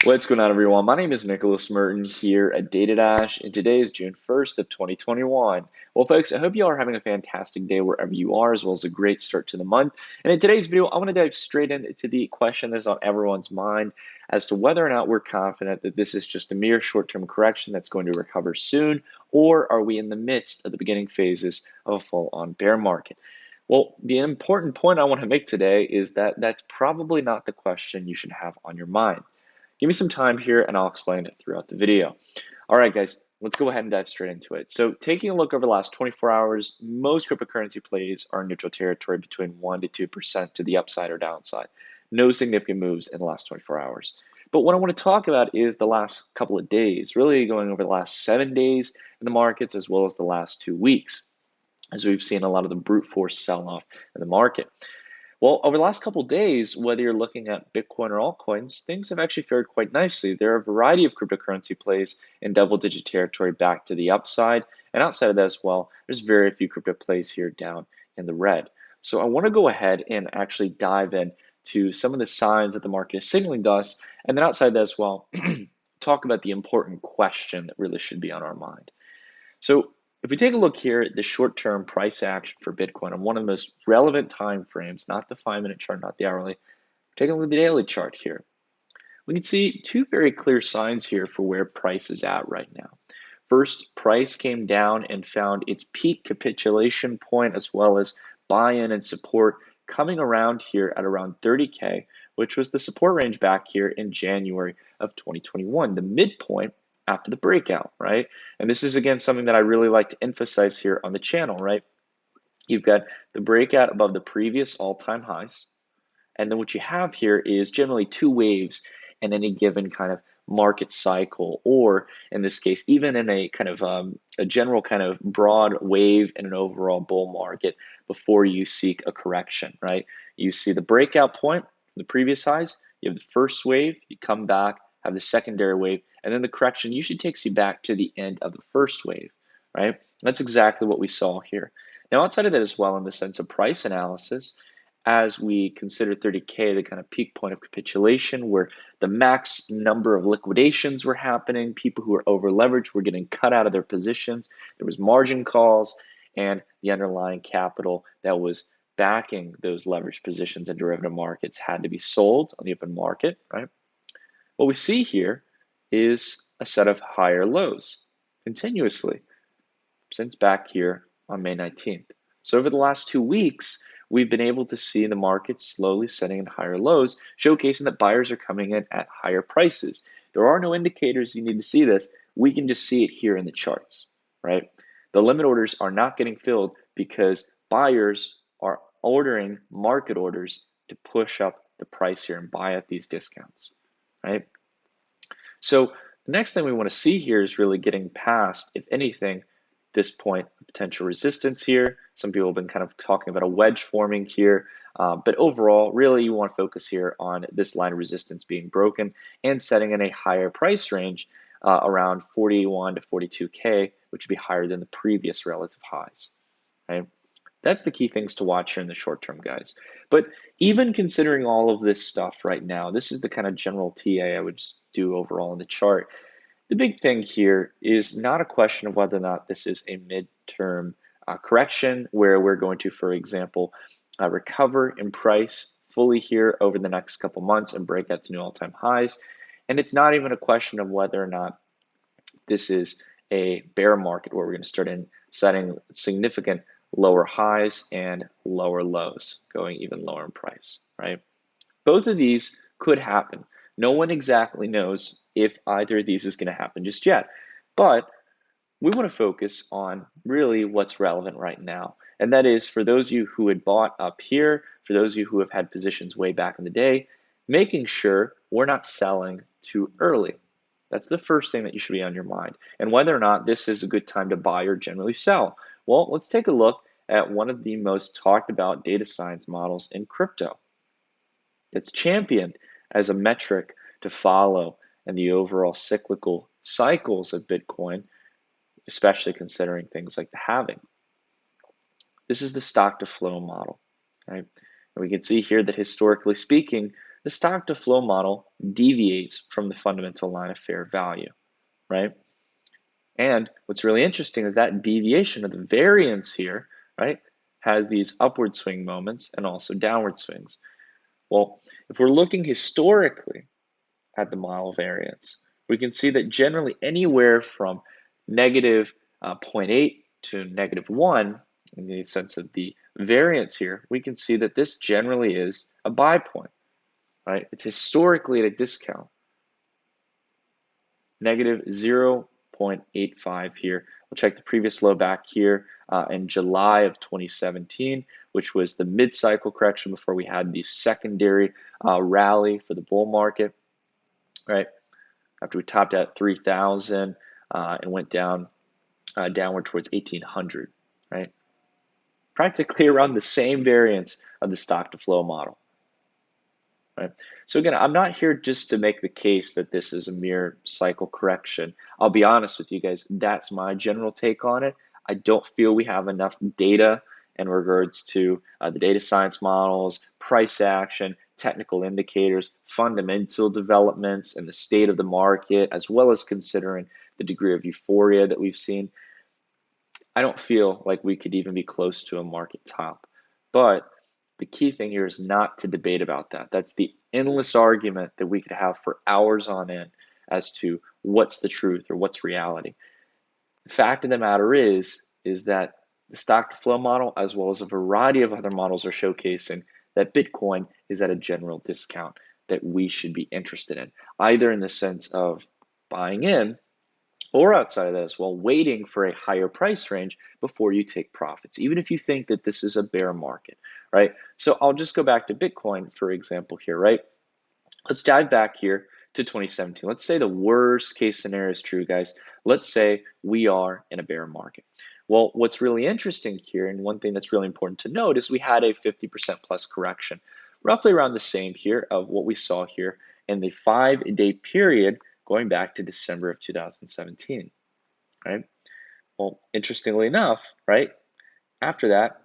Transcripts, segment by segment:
What's going on, everyone? My name is Nicholas Merton here at DataDash, and today is June 1st of 2021. Well, folks, I hope you all are having a fantastic day wherever you are, as well as a great start to the month. And in today's video, I want to dive straight into the question that's on everyone's mind as to whether or not we're confident that this is just a mere short-term correction that's going to recover soon, or are we in the midst of the beginning phases of a full-on bear market? Well, the important point I want to make today is that that's probably not the question you should have on your mind. Give me some time here and I'll explain it throughout the video. All right, guys, let's go ahead and dive straight into it. So taking a look over the last 24 hours, most cryptocurrency plays are in neutral territory between 1 to 2% to the upside or downside. No significant moves in the last 24 hours. But what I want to talk about is the last couple of days, really going over the last 7 days in the markets as well as the last 2 weeks, as we've seen a lot of the brute force sell-off in the market. Well, over the last couple of days, whether you're looking at Bitcoin or altcoins, things have actually fared quite nicely. There are a variety of cryptocurrency plays in double-digit territory back to the upside. And outside of that as well, there's very few crypto plays here down in the red. So I want to go ahead and actually dive in to some of the signs that the market is signaling to us. And then outside that as well, talk about the important question that really should be on our mind. So if we take a look here at the short-term price action for Bitcoin on one of the most relevant time frames, not the 5-minute chart, not the hourly, take a look at the daily chart here. We can see two very clear signs here for where price is at right now. First, price came down and found its peak capitulation point as well as buy-in and support coming around here at around 30K, which was the support range back here in January of 2021, the midpoint after the breakout, right? And this is again something that I really like to emphasize here on the channel, right? You've got the breakout above the previous all-time highs, and then what you have here is generally two waves in any given kind of market cycle, or in this case, even in a kind of a general kind of broad wave in an overall bull market before you seek a correction, right? You see the breakout point from the previous highs, you have the first wave, you come back, have the secondary wave, and then the correction usually takes you back to the end of the first wave, right? That's exactly what we saw here. Now, outside of that as well, in the sense of price analysis, as we consider 30K the kind of peak point of capitulation where the max number of liquidations were happening, people who were over leveraged were getting cut out of their positions, there was margin calls, and the underlying capital that was backing those leveraged positions in derivative markets had to be sold on the open market, right? What we see here is a set of higher lows continuously since back here on May 19th. So over the last 2 weeks, we've been able to see the market slowly setting in higher lows, showcasing that buyers are coming in at higher prices. There are no indicators you need to see this. We can just see it here in the charts, right? The limit orders are not getting filled because buyers are ordering market orders to push up the price here and buy at these discounts, right? So the next thing we want to see here is really getting past, if anything, this point of potential resistance here. Some people have been kind of talking about a wedge forming here, but overall, really you want to focus here on this line of resistance being broken and setting in a higher price range around 41 to 42K, which would be higher than the previous relative highs, right? That's the key things to watch here in the short term, guys. But even considering all of this stuff right now, this is the kind of general TA I would just do overall in the chart. The big thing here is not a question of whether or not this is a midterm correction where we're going to, for example, recover in price fully here over the next couple months and break out to new all-time highs. And it's not even a question of whether or not this is a bear market where we're going to start in setting significant lower highs and lower lows, going even lower in price, right? Both of these could happen. No one exactly knows if either of these is going to happen just yet, but we want to focus on really what's relevant right now. And that is for those of you who had bought up here, for those of you who have had positions way back in the day, making sure we're not selling too early. That's the first thing that you should be on your mind. And whether or not this is a good time to buy or generally sell. Well, let's take a look at one of the most talked about data science models in crypto. It's championed as a metric to follow in the overall cyclical cycles of Bitcoin, especially considering things like the halving. This is the stock to flow model, right? And we can see here that historically speaking, the stock to flow model deviates from the fundamental line of fair value, right? And what's really interesting is that deviation of the variance here, right, has these upward swing moments and also downward swings. Well, if we're looking historically at the model variance, we can see that generally anywhere from negative zero point 0.8 to negative 1, in the sense of the variance here, we can see that this generally is a buy point, right? It's historically at a discount. Negative 0.85 here. We'll check the previous low back here in July of 2017, which was the mid-cycle correction before we had the secondary rally for the bull market, right? After we topped at 3,000 and went down downward towards 1,800, right? Practically around the same variance of the stock to flow model. Right. So again, I'm not here just to make the case that this is a mere cycle correction. I'll be honest with you guys, that's my general take on it. I don't feel we have enough data in regards to the data science models, price action, technical indicators, fundamental developments, and the state of the market, as well as considering the degree of euphoria that we've seen. I don't feel like we could even be close to a market top. But the key thing here is not to debate about that. That's the endless argument that we could have for hours on end as to what's the truth or what's reality. The fact of the matter is that the stock to flow model, as well as a variety of other models, are showcasing that Bitcoin is at a general discount that we should be interested in, either in the sense of buying in or outside of that as well, waiting for a higher price range before you take profits, even if you think that this is a bear market, right? So I'll just go back to Bitcoin, for example, here, right? Let's dive back here to 2017. Let's say the worst case scenario is true, guys. Let's say we are in a bear market. Well, what's really interesting here, and one thing that's really important to note, is we had a 50% plus correction, roughly around the same here of what we saw here in the 5-day period going back to December of 2017, right? Well, interestingly enough, right, after that,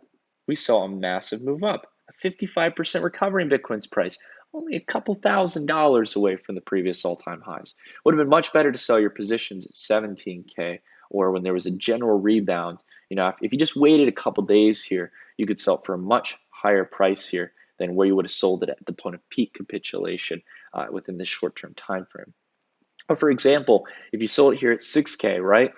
we saw a massive move up, a 55% recovery in Bitcoin's price, only a couple $1,000s away from the previous all-time highs. Would have been much better to sell your positions at 17K, or when there was a general rebound. You know, if you just waited a couple days here, you could sell it for a much higher price here than where you would have sold it at the point of peak capitulation within this short-term time frame. Or for example, if you sold it here at 6K, right?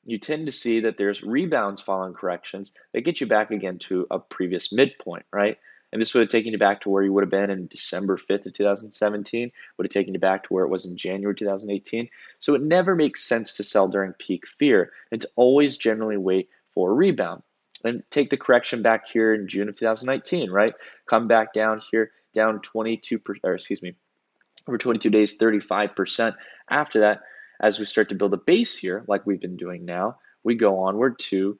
You tend to see that there's rebounds following corrections that get you back again to a previous midpoint, right? And this would have taken you back to where you would have been in December 5th of 2017, would have taken you back to where it was in January 2018. So it never makes sense to sell during peak fear and to always generally wait for a rebound. And take the correction back here in June of 2019, right? Come back down here, down 22%, or excuse me, over 22 days, 35%. After that, as we start to build a base here, like we've been doing now, we go onward to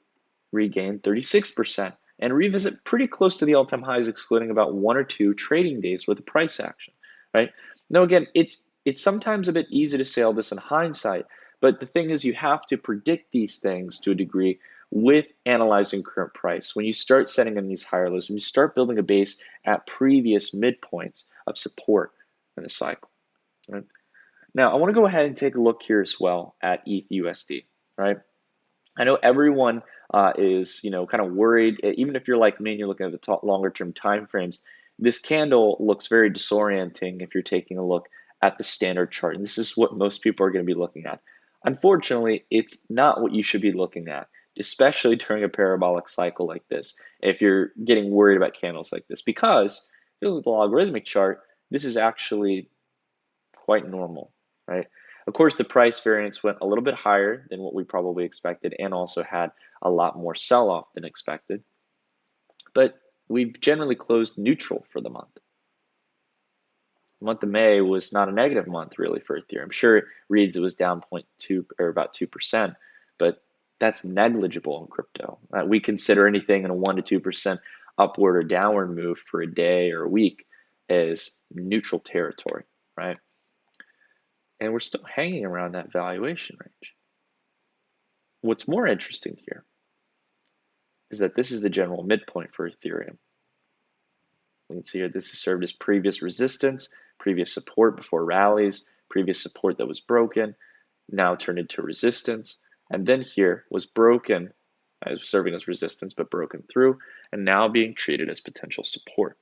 regain 36% and revisit pretty close to the all-time highs, excluding about 1 or 2 trading days worth of price action, right? Now, again, it's sometimes a bit easy to say all this in hindsight, but the thing is you have to predict these things to a degree with analyzing current price. When you start setting in these higher lows, when you start building a base at previous midpoints of support in the cycle, right? Now, I want to go ahead and take a look here as well at ETH USD, right? I know everyone is, kind of worried. Even if you're like me and you're looking at the longer term time frames, this candle looks very disorienting if you're taking a look at the standard chart. And this is what most people are going to be looking at. Unfortunately, it's not what you should be looking at, especially during a parabolic cycle like this, if you're getting worried about candles like this, because if you look at the logarithmic chart, this is actually quite normal, right? Of course, the price variance went a little bit higher than what we probably expected and also had a lot more sell-off than expected. But we've generally closed neutral for the month. The month of May was not a negative month really for Ethereum. I'm sure it reads it was down 0.2 or about 2%, but that's negligible in crypto. We consider anything in a 1 to 2% upward or downward move for a day or a week as neutral territory, right? And we're still hanging around that valuation range. What's more interesting here is that this is the general midpoint for Ethereum. We can see here this has served as previous resistance, previous support before rallies, previous support that was broken, now turned into resistance, and then here was broken as serving as resistance but broken through, and now being treated as potential support.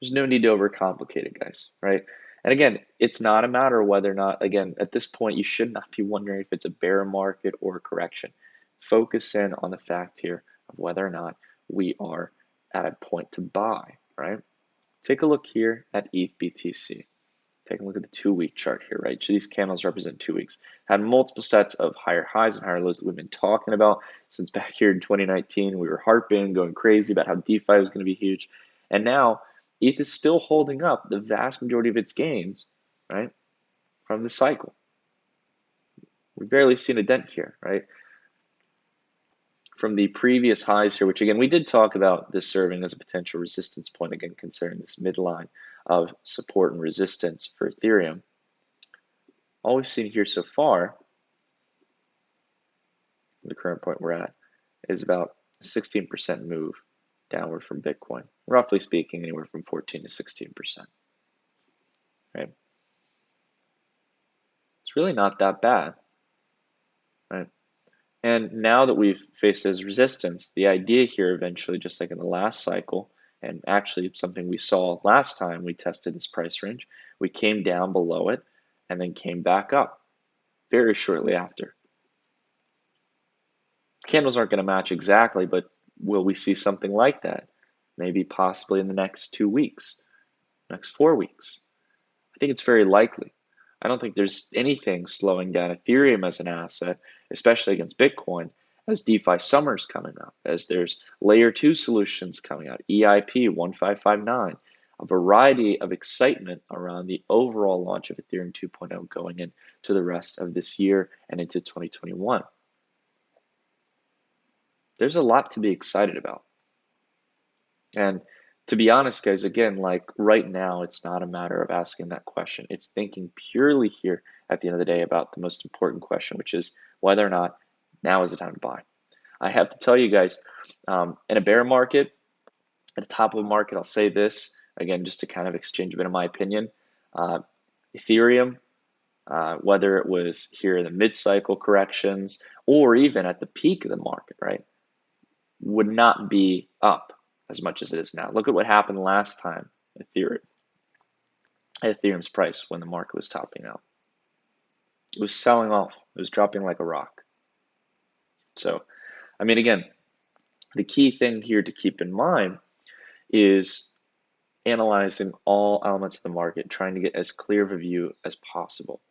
There's no need to overcomplicate it, guys, right? And again, it's not a matter of whether or not, again, at this point, you should not be wondering if it's a bear market or a correction. Focus in on the fact here of whether or not we are at a point to buy, right? Take a look here at ETH BTC. Take a look at the 2-week chart here, right? So these candles represent 2 weeks. Had multiple sets of higher highs and higher lows that we've been talking about since back here in 2019. We were harping, going crazy about how DeFi was going to be huge. And now ETH is still holding up the vast majority of its gains, right, from the cycle. We've barely seen a dent here, right? From the previous highs here, which again, we did talk about this serving as a potential resistance point, again, considering this midline of support and resistance for Ethereum. All we've seen here so far, the current point we're at, is about a 16% move downward from Bitcoin. Roughly speaking, anywhere from 14 to 16%. Right? It's really not that bad. Right? And now that we've faced as resistance, the idea here eventually, just like in the last cycle, and actually something we saw last time we tested this price range, we came down below it and then came back up very shortly after. Candles aren't going to match exactly, but will we see something like that? Maybe possibly in the next 2 weeks, next 4 weeks. I think it's very likely. I don't think there's anything slowing down Ethereum as an asset, especially against Bitcoin, as DeFi summer's coming up, as there's layer 2 solutions coming out, EIP 1559, a variety of excitement around the overall launch of Ethereum 2.0 going into the rest of this year and into 2021. There's a lot to be excited about. And to be honest, guys, again, like right now, it's not a matter of asking that question. It's thinking purely here at the end of the day about the most important question, which is whether or not now is the time to buy. I have to tell you guys, in a bear market, at the top of a market, I'll say this, again, just to kind of exchange a bit of my opinion. Ethereum, whether it was here in the mid-cycle corrections or even at the peak of the market, right, would not be up as much as it is now. Look at what happened last time Ethereum's price when the market was topping out. It was selling off. It was dropping like a rock. So, I mean, again, the key thing here to keep in mind is analyzing all elements of the market, trying to get as clear of a view as possible.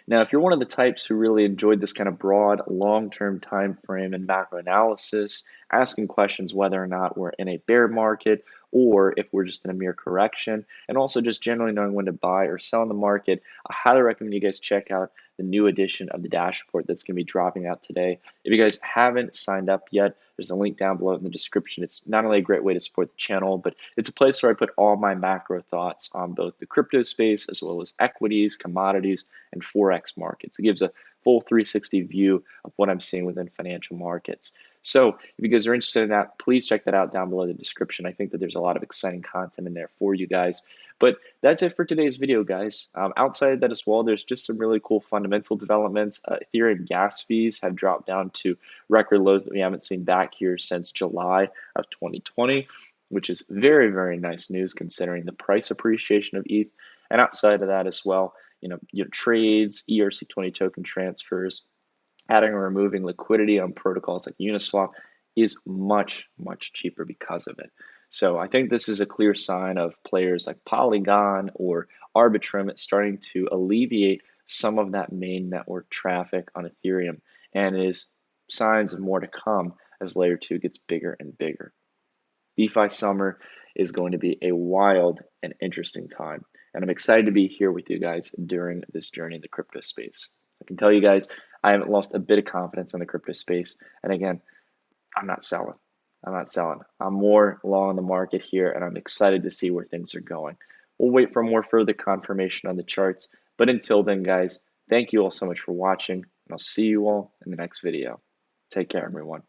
Now, if you're one of the types who really enjoyed this kind of broad, long-term time frame and macro analysis, asking questions whether or not we're in a bear market or if we're just in a mere correction, and also just generally knowing when to buy or sell in the market, I highly recommend you guys check out the new edition of the Dash Report that's going to be dropping out today. If you guys haven't signed up yet, there's a link down below in the description. It's not only a great way to support the channel, but it's a place where I put all my macro thoughts on both the crypto space as well as equities, commodities, and Forex markets. It gives a full 360 view of what I'm seeing within financial markets. So if you guys are interested in that, please check that out down below in the description. I think that there's a lot of exciting content in there for you guys. But that's it for today's video, guys. Outside of that as well, there's just some really cool fundamental developments. Ethereum gas fees have dropped down to record lows that we haven't seen back here since July of 2020, which is very, very nice news considering the price appreciation of ETH. And outside of that as well, trades, ERC20 token transfers, adding or removing liquidity on protocols like Uniswap is much, much cheaper because of it. So I think this is a clear sign of players like Polygon or Arbitrum starting to alleviate some of that main network traffic on Ethereum, and is signs of more to come as layer 2 gets bigger and bigger. DeFi summer is going to be a wild and interesting time, and I'm excited to be here with you guys during this journey in the crypto space. I can tell you guys, I haven't lost a bit of confidence in the crypto space, and again, I'm not selling. I'm more long on the market here, and I'm excited to see where things are going. We'll wait for more further confirmation on the charts, but until then, guys, thank you all so much for watching, and I'll see you all in the next video. Take care, everyone.